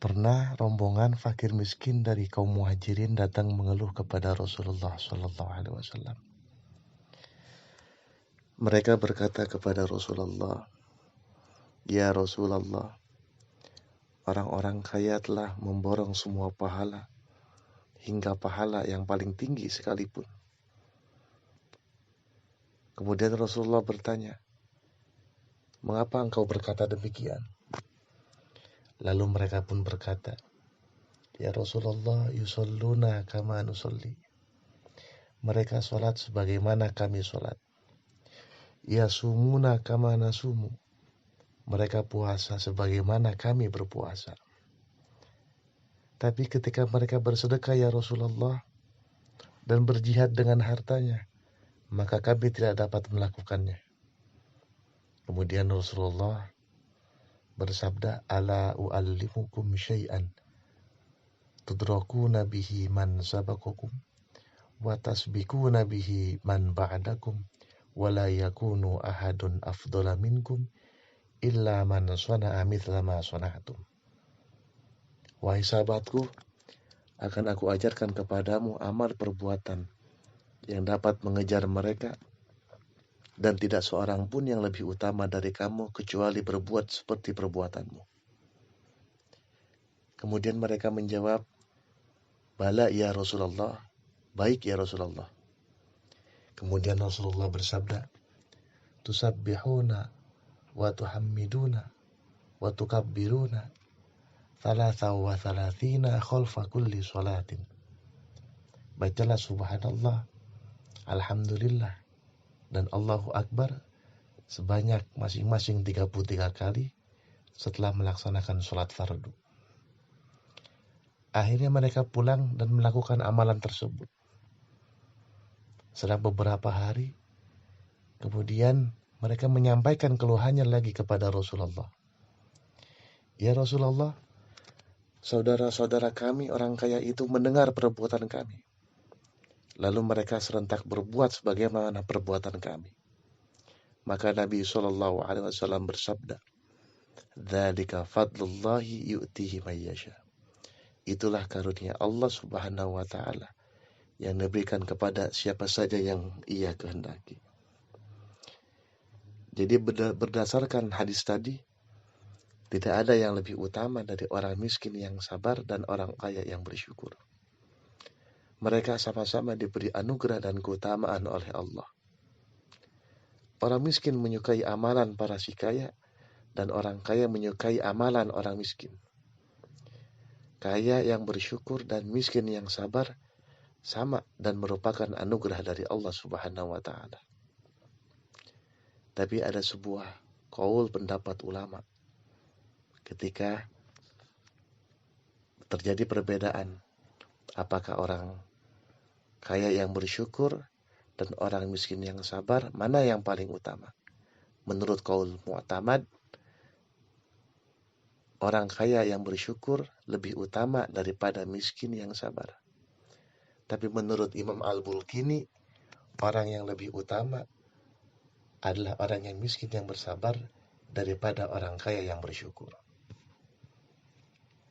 Pernah rombongan fakir miskin dari kaum muhajirin datang mengeluh kepada Rasulullah SAW. Mereka berkata kepada Rasulullah, "Ya Rasulullah, orang-orang kaya telah memborong semua pahala, hingga pahala yang paling tinggi sekalipun." Kemudian Rasulullah bertanya, "Mengapa engkau berkata demikian?" Lalu mereka pun berkata, "Ya Rasulullah, yusalluna kama nusalli." Mereka sholat sebagaimana kami sholat. Yasumuna kama nasumu. Mereka puasa sebagaimana kami berpuasa. Tapi ketika mereka bersedekah ya Rasulullah dan berjihad dengan hartanya, maka kami tidak dapat melakukannya. Kemudian Rasulullah bersabda, "Ala u'allimukum syai'an tudrakuna bihi man sabaqakum wa tasbiquna bihi man ba'dakum wa la yakunu ahadun afdala minkum illa man sana'a mithla ma sana'tum." Wahai sahabatku, akan aku ajarkan kepadamu amal perbuatan yang dapat mengejar mereka, dan tidak seorang pun yang lebih utama dari kamu kecuali berbuat seperti perbuatanmu. Kemudian mereka menjawab, "Bala ya Rasulullah." Baik ya Rasulullah. Kemudian Rasulullah bersabda, "Tusabbihuna wa tuhammiduna wa tukabbiruna thalatha wa thalathina khalfa kulli salatin." Bacalah subhanallah, alhamdulillah, dan Allahu Akbar sebanyak masing-masing 33 kali setelah melaksanakan sholat fardu. Akhirnya mereka pulang dan melakukan amalan tersebut. Setelah beberapa hari, kemudian mereka menyampaikan keluhannya lagi kepada Rasulullah. "Ya Rasulullah, saudara-saudara kami orang kaya itu mendengar perbuatan kami. Lalu mereka serentak berbuat sebagaimana perbuatan kami." Maka Nabi SAW bersabda, "Dzalika fadlullahi yu'tihi may yasha." Itulah karunia Allah Subhanahu wa taala yang diberikan kepada siapa saja yang Ia kehendaki. Jadi berdasarkan hadis tadi, tidak ada yang lebih utama dari orang miskin yang sabar dan orang kaya yang bersyukur. Mereka sama-sama diberi anugerah dan keutamaan oleh Allah. Orang miskin menyukai amalan para si kaya, dan orang kaya menyukai amalan orang miskin. Kaya yang bersyukur dan miskin yang sabar sama dan merupakan anugerah dari Allah Subhanahu wa taala. Tapi ada sebuah qaul pendapat ulama ketika terjadi perbedaan apakah orang kaya yang bersyukur dan orang miskin yang sabar mana yang paling utama. Menurut qaul mu'tamad, orang kaya yang bersyukur lebih utama daripada miskin yang sabar. Tapi menurut Imam Al-Bulkini, orang yang lebih utama adalah orang yang miskin yang bersabar daripada orang kaya yang bersyukur.